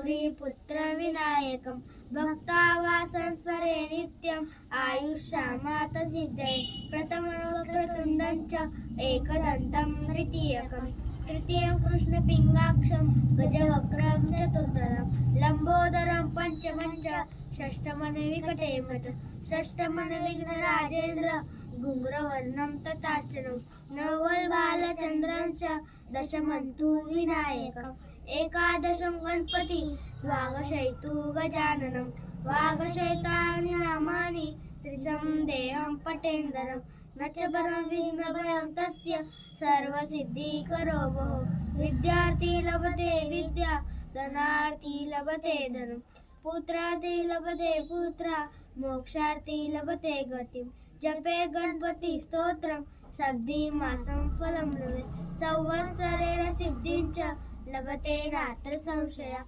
गौरीपुत्र विनायकं भक्तावासं स्मरे नित्यम् आयुष्यामात सिद्धये प्रथमं वक्रतुण्डं च एकदन्तं तृतीयं कृष्णपिङ्गाक्षं गजवक्त्रं चतुर्धरं लम्बोदरं पंचमं च षष्ठमं विघ्नराजेन्द्र घुंग्रवर्णं तथाष्टमं नवलबालचन्द्रं च दशमं तु विनायकम् एकादशं गणपति द्वादशैतु गजाननं वागशैतानि नामानि त्रिशं देहं पटेन्द्रं न च परं विघ्नभयं तस्य सर्वसिद्धिकरो भवः विद्यार्थी लभते विद्या धनार्थी लभते धनं पुत्रार्थी लभते पुत्रा मोक्षार्थी लभते गतिं जपे गणपति स्तोत्रं सब्धिमासं फलं लभे संवत्सरेण सिद्धिं च लभते नात्र संशयः